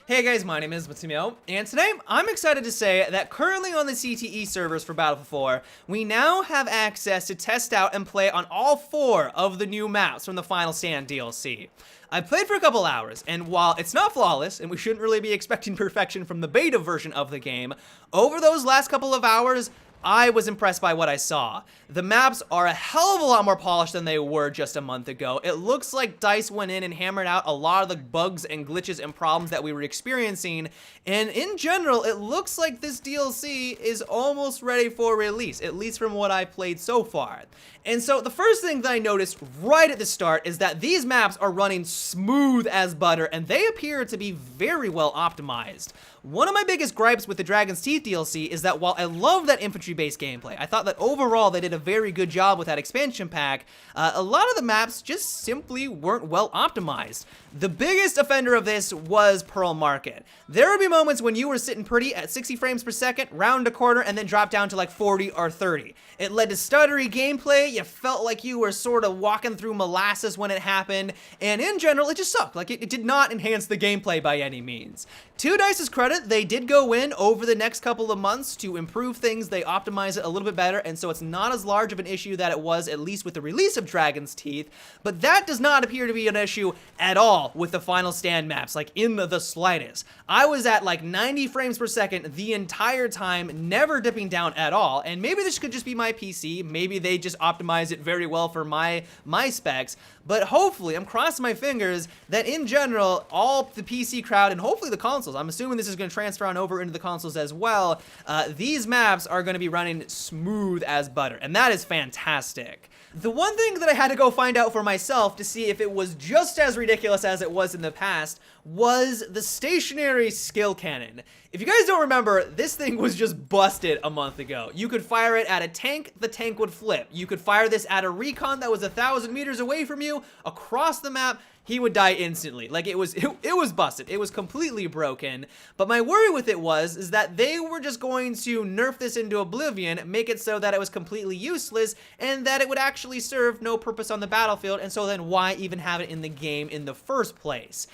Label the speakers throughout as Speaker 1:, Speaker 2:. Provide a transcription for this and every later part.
Speaker 1: Hey guys, my name is Matsumio, and today I'm excited to say that currently on the CTE servers for Battlefield 4, we now have access to test out and play on all 4 of the new maps from the Final Stand DLC. I played for a couple hours, and while it's not flawless, and we shouldn't really be expecting perfection from the beta version of the game, over those last couple of hours, I was impressed by what I saw. The maps are a hell of a lot more polished than they were just a month ago. It looks like DICE went in and hammered out a lot of the bugs and glitches and problems that we were experiencing, and in general, it looks like this DLC is almost ready for release, at least from what I've played so far. And so the first thing that I noticed right at the start is that these maps are running smooth as butter, and they appear to be very well optimized. One of my biggest gripes with the Dragon's Teeth DLC is that while I love that infantry-based gameplay, I thought that overall they did a very good job with that expansion pack, a lot of the maps just simply weren't well optimized. The biggest offender of this was Pearl Market. There would be moments when you were sitting pretty at 60 frames per second, round a corner, and then drop down to like 40 or 30. It led to stuttery gameplay, you felt like you were sort of walking through molasses when it happened, and in general, it just sucked. Like, it did not enhance the gameplay by any means. To DICE's credit, they did go in over the next couple of months to improve things. They optimize it a little bit better, and so it's not as large of an issue that it was, at least with the release of Dragon's Teeth, but that does not appear to be an issue at all with the Final Stand maps, like in the slightest. I was at like 90 frames per second the entire time, never dipping down at all, and maybe this could just be my PC, maybe they just optimize it very well for my specs, but hopefully, I'm crossing my fingers that in general, all the PC crowd and hopefully the consoles, I'm assuming this is going to transfer on over into the consoles as well, these maps are going to be running smooth as butter, and that is fantastic. The one thing that I had to go find out for myself to see if it was just as ridiculous as it was in the past was the stationary skill cannon. If you guys don't remember, this thing was just busted a month ago. You could fire it at a tank, the tank would flip. You could fire this at a recon that was 1,000 meters away from you, across the map, he would die instantly. Like, it was busted. It was completely broken. But my worry with it is that they were just going to nerf this into oblivion, make it so that it was completely useless, and that it would actually serve no purpose on the battlefield, and so then why even have it in the game in the first place?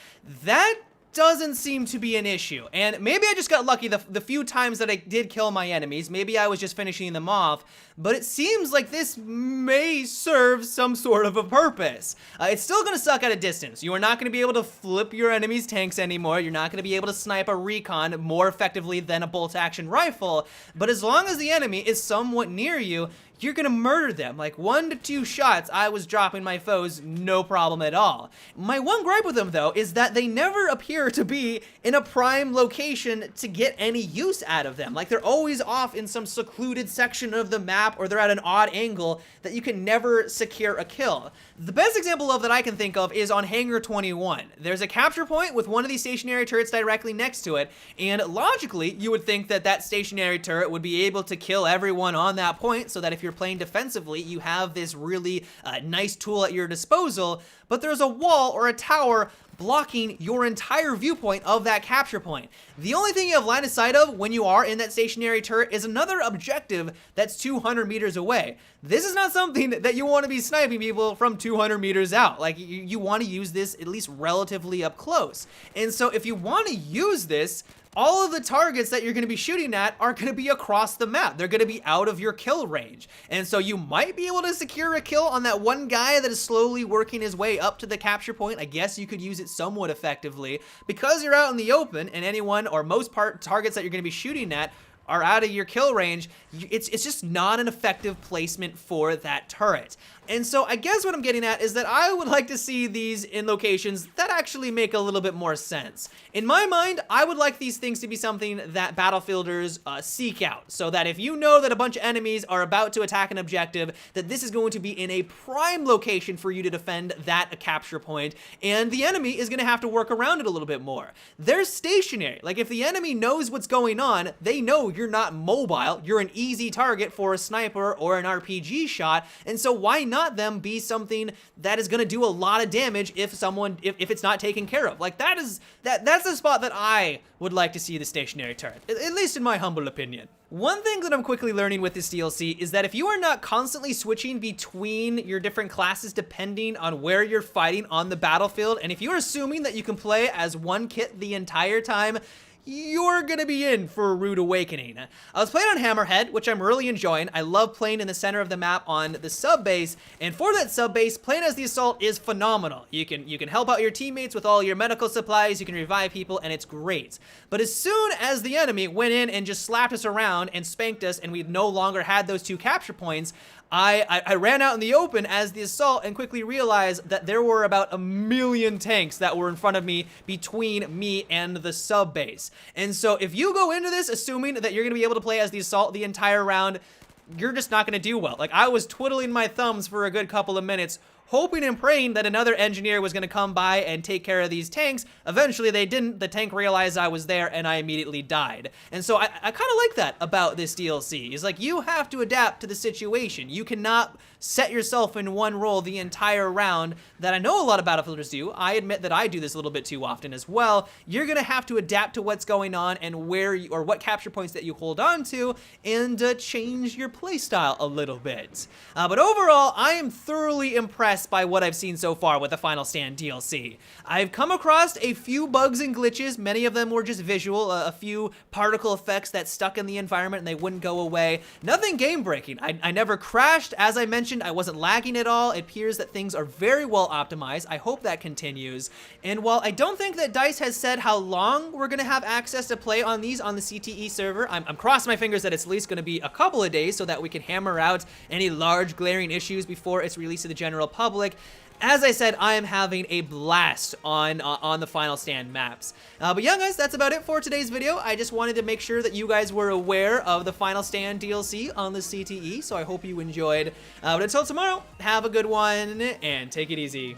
Speaker 1: That doesn't seem to be an issue, and maybe I just got lucky the few times that I did kill my enemies. Maybe I was just finishing them off, but it seems like this may serve some sort of a purpose. It's still gonna suck at a distance. You are not gonna be able to flip your enemy's tanks anymore. You're not gonna be able to snipe a recon more effectively than a bolt-action rifle, but as long as the enemy is somewhat near you, you're gonna murder them. Like 1 to 2 shots, I was dropping my foes, no problem at all. My one gripe with them, though, is that they never appear to be in a prime location to get any use out of them. Like, they're always off in some secluded section of the map, or they're at an odd angle that you can never secure a kill. The best example of that I can think of is on Hangar 21. There's a capture point with one of these stationary turrets directly next to it, and logically, you would think that that stationary turret would be able to kill everyone on that point, so that if you're playing defensively, you have this really nice tool at your disposal, but there's a wall or a tower blocking your entire viewpoint of that capture point. The only thing you have line of sight of when you are in that stationary turret is another objective that's 200 meters away. This is not something that you want to be sniping people from 200 meters out. Like, you want to use this at least relatively up close. And so if you want to use this, all of the targets that you're going to be shooting at are going to be across the map. They're going to be out of your kill range. And so you might be able to secure a kill on that one guy that is slowly working his way up to the capture point. I guess you could use it somewhat effectively. Because you're out in the open and anyone or most targets that you're going to be shooting at are out of your kill range, it's just not an effective placement for that turret. And so I guess what I'm getting at is that I would like to see these in locations that actually make a little bit more sense. In my mind, I would like these things to be something that Battlefielders seek out, so that if you know that a bunch of enemies are about to attack an objective, that this is going to be in a prime location for you to defend that capture point, and the enemy is going to have to work around it a little bit more. They're stationary. Like, if the enemy knows what's going on, they know you're not mobile, you're an easy target for a sniper or an RPG shot, and so why not them be something that is going to do a lot of damage if it's not taken care of? Like, that's the spot that I would like to see the stationary turret, at least in my humble opinion. One thing that I'm quickly learning with this DLC is that if you are not constantly switching between your different classes depending on where you're fighting on the battlefield, and if you're assuming that you can play as one kit the entire time, you're gonna be in for a rude awakening. I was playing on Hammerhead, which I'm really enjoying. I love playing in the center of the map on the sub base, and for that sub base, playing as the Assault is phenomenal. You can help out your teammates with all your medical supplies, you can revive people, and it's great. But as soon as the enemy went in and just slapped us around and spanked us, and we no longer had those 2 capture points, I ran out in the open as the Assault and quickly realized that there were about 1,000,000 tanks that were in front of me between me and the sub base. And so if you go into this assuming that you're going to be able to play as the Assault the entire round, you're just not going to do well. Like, I was twiddling my thumbs for a good couple of minutes, hoping and praying that another engineer was going to come by and take care of these tanks. Eventually they didn't. The tank realized I was there and I immediately died. And so I kind of like that about this DLC. It's like, you have to adapt to the situation. You cannot set yourself in one role the entire round that I know a lot of Battlefielders do. I admit that I do this a little bit too often as well. You're going to have to adapt to what's going on and or what capture points that you hold on to, and change your playstyle a little bit. But overall, I am thoroughly impressed by what I've seen so far with the Final Stand DLC. I've come across a few bugs and glitches. Many of them were just visual, a few particle effects that stuck in the environment and they wouldn't go away. Nothing game breaking. I never crashed. As I mentioned, I wasn't lagging at all. It appears that things are very well optimized. I hope that continues. And while I don't think that DICE has said how long we're going to have access to play on these on the CTE server, I'm crossing my fingers that it's at least going to be a couple of days so that we can hammer out any large glaring issues before it's released to the general public. As I said, I am having a blast on the Final Stand maps. But yeah, guys, that's about it for today's video. I just wanted to make sure that you guys were aware of the Final Stand DLC on the CTE, so I hope you enjoyed. But until tomorrow, have a good one, and take it easy.